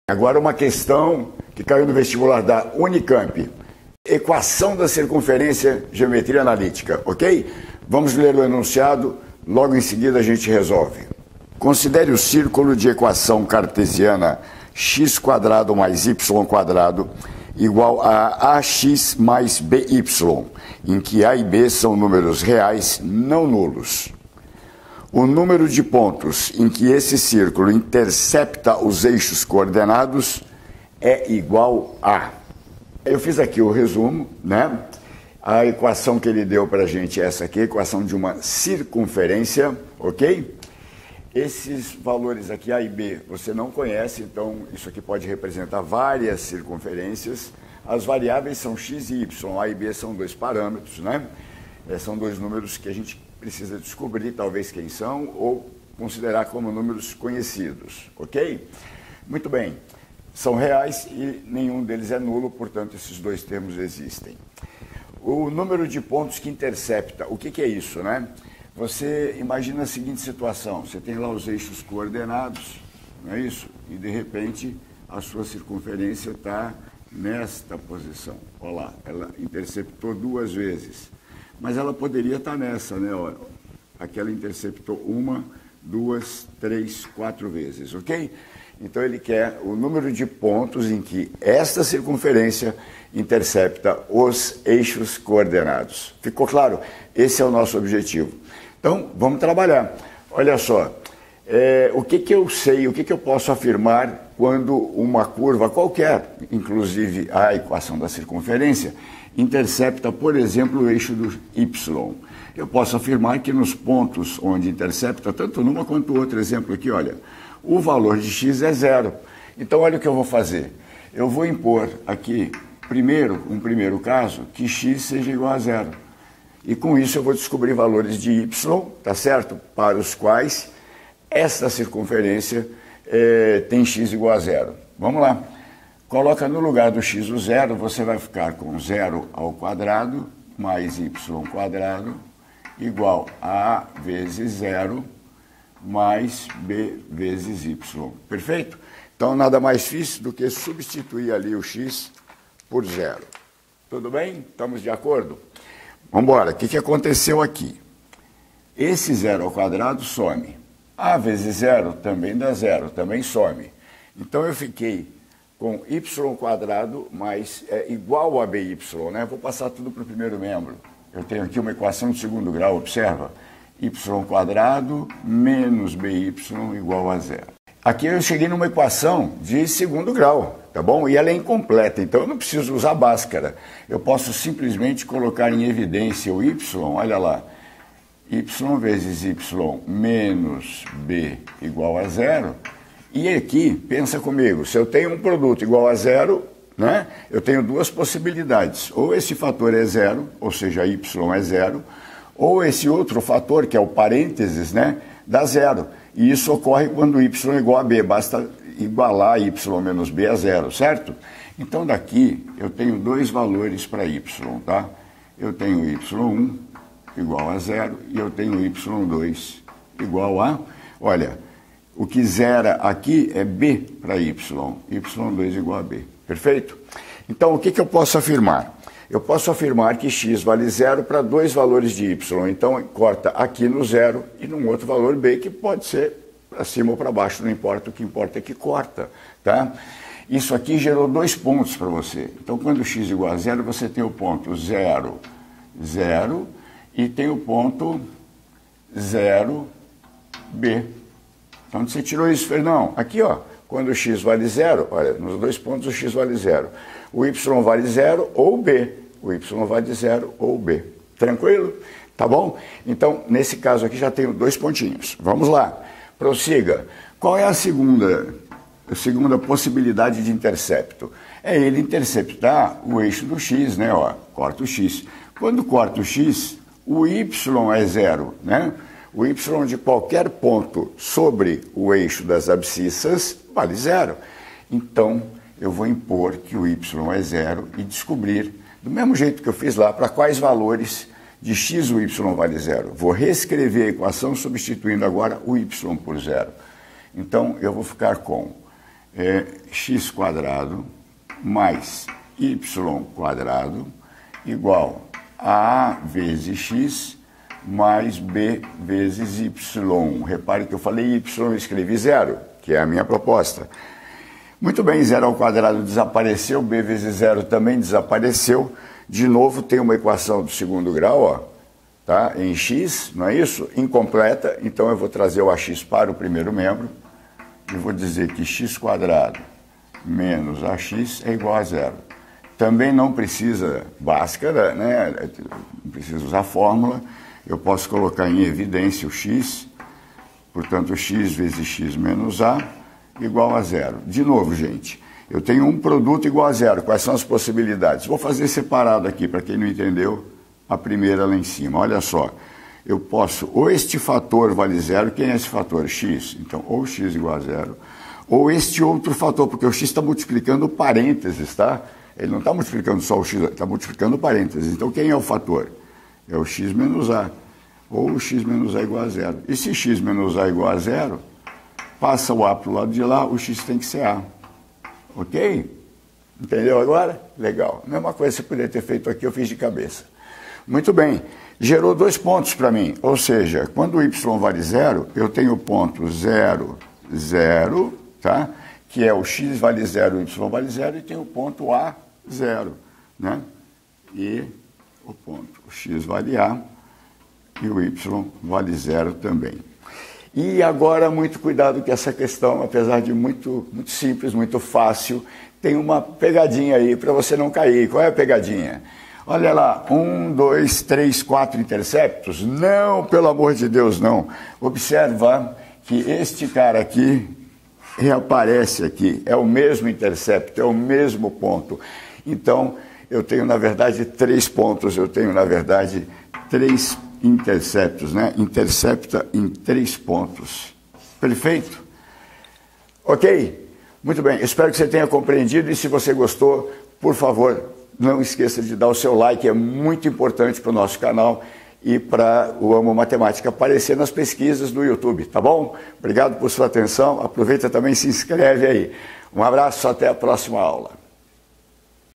Agora uma questão que caiu no vestibular da Unicamp. Equação da circunferência, geometria analítica, ok? Vamos ler o enunciado, logo em seguida a gente resolve. Considere o círculo de equação cartesiana x² mais y² igual a ax mais by, em que a e b são números reais não nulos. O número de pontos em que esse círculo intercepta os eixos coordenados é igual a... Eu fiz aqui o resumo, né? A equação que ele deu para a gente é essa aqui, a equação de uma circunferência, ok? Esses valores aqui, A e B, você não conhece, então isso aqui pode representar várias circunferências. As variáveis são x e y, A e B são dois parâmetros, né? São dois números que a gente precisa descobrir, talvez quem são, ou considerar como números conhecidos, ok? Muito bem, são reais e nenhum deles é nulo, portanto esses dois termos existem. O número de pontos que intercepta, o que é isso, né? Você imagina a seguinte situação, você tem lá os eixos coordenados, não é isso? E de repente a sua circunferência está nesta posição. Olha lá, ela interceptou duas vezes. Mas ela poderia estar nessa, né? Ó, aqui ela interceptou uma, duas, três, quatro vezes, ok? Então ele quer o número de pontos em que esta circunferência intercepta os eixos coordenados. Ficou claro? Esse é o nosso objetivo. Então, vamos trabalhar. Olha só, o que eu sei, o que eu posso afirmar quando uma curva qualquer, inclusive a equação da circunferência, intercepta, por exemplo, o eixo do y. Eu posso afirmar que nos pontos onde intercepta, tanto numa quanto outro exemplo aqui, olha, o valor de x é zero. Então, olha o que eu vou fazer. Eu vou impor aqui, um primeiro caso, que x seja igual a zero. E com isso eu vou descobrir valores de y, tá certo? Para os quais esta circunferência tem x igual a zero. Vamos lá. Coloca no lugar do x o zero, você vai ficar com 0 ao quadrado mais y quadrado igual a a vezes 0 mais b vezes y. Perfeito? Então nada mais difícil do que substituir ali o x por zero. Tudo bem? Estamos de acordo? Vamos embora. O que aconteceu aqui? Esse 0 ao quadrado some. A vezes 0 também dá 0, também some. Então eu fiquei com y² mais igual a by, né? Vou passar tudo para o primeiro membro. Eu tenho aqui uma equação de segundo grau, observa. y² menos by igual a 0. Aqui eu cheguei numa equação de segundo grau, tá bom? E ela é incompleta, então eu não preciso usar Bhaskara. Eu posso simplesmente colocar em evidência o y, olha lá, y vezes y menos b igual a 0. E aqui, pensa comigo, se eu tenho um produto igual a 0, né, eu tenho duas possibilidades. Ou esse fator é 0, ou seja, y é 0, ou esse outro fator, que é o parênteses, né, dá 0. E isso ocorre quando y é igual a b, basta igualar y menos b a 0, certo? Então daqui eu tenho dois valores para y, tá? Eu tenho y1 igual a 0 e eu tenho y2 igual a... Olha, o que zera aqui é b para y2 igual a b, perfeito? Então o que eu posso afirmar? Eu posso afirmar que x vale 0 para dois valores de y. Então, corta aqui no 0 e num outro valor b, que pode ser para cima ou para baixo, não importa, o que importa é que corta, tá? Isso aqui gerou dois pontos para você. Então, quando x é igual a 0, você tem o ponto 0, 0 e tem o ponto 0, b. Então, onde você tirou isso, Fernão? Aqui, ó, quando o x vale 0, olha, nos dois pontos o x vale 0. O y vale 0 ou b. O y vale 0 ou b. Tranquilo? Tá bom? Então, nesse caso aqui já tenho dois pontinhos. Vamos lá. Prossiga. Qual é a segunda possibilidade de intercepto? É ele interceptar o eixo do x, né? Ó, corta o x. Quando corta o x, o y é 0, né? O y de qualquer ponto sobre o eixo das abscissas vale 0. Então, eu vou impor que o y é 0 e descobrir, do mesmo jeito que eu fiz lá, para quais valores de x o y vale 0. Vou reescrever a equação substituindo agora o y por 0. Então, eu vou ficar com x quadrado mais y quadrado igual a vezes x mais b vezes y. Repare que eu falei y e escrevi 0, que é a minha proposta. Muito bem, 0 ao quadrado desapareceu, b vezes 0 também desapareceu. De novo, tem uma equação do segundo grau, ó, tá? Em x, não é isso? Incompleta, então eu vou trazer o ax para o primeiro membro e vou dizer que x quadrado menos ax é igual a 0. Também não precisa Bhaskara, né? Não precisa usar fórmula. Eu posso colocar em evidência o x, portanto, x vezes x menos a igual a 0. De novo, gente, eu tenho um produto igual a 0. Quais são as possibilidades? Vou fazer separado aqui, para quem não entendeu, a primeira lá em cima. Olha só, eu posso, ou este fator vale 0, quem é esse fator? X. Então, ou x igual a 0, ou este outro fator, porque o x está multiplicando parênteses, tá? Ele não está multiplicando só o x, está multiplicando parênteses. Então, quem é o fator? É o x menos a, ou o x menos a igual a 0. E se x menos a igual a 0, passa o a para o lado de lá, o x tem que ser a. Ok? Entendeu agora? Legal. Mesma coisa que você poderia ter feito aqui, eu fiz de cabeça. Muito bem. Gerou 2 pontos para mim. Ou seja, quando o y vale 0, eu tenho o ponto 0, 0, tá? Que é o x vale 0, o y vale 0, e tem o ponto a, 0, né? E o ponto, o x vale a e o y vale 0 também. E agora, muito cuidado que essa questão, apesar de muito simples, muito fácil, tem uma pegadinha aí para você não cair. Qual é a pegadinha? Olha lá, 1, 2, 3, 4 interceptos? Não, pelo amor de Deus, não. Observa que este cara aqui reaparece aqui, é o mesmo intercepto, é o mesmo ponto. Então, eu tenho, na verdade, 3 pontos, eu tenho, na verdade, 3 interceptos, né? Intercepta em 3 pontos. Perfeito? Ok? Muito bem, espero que você tenha compreendido, e se você gostou, por favor, não esqueça de dar o seu like, é muito importante para o nosso canal e para o Amo Matemática aparecer nas pesquisas do YouTube, tá bom? Obrigado por sua atenção, aproveita também e se inscreve aí. Um abraço, até a próxima aula.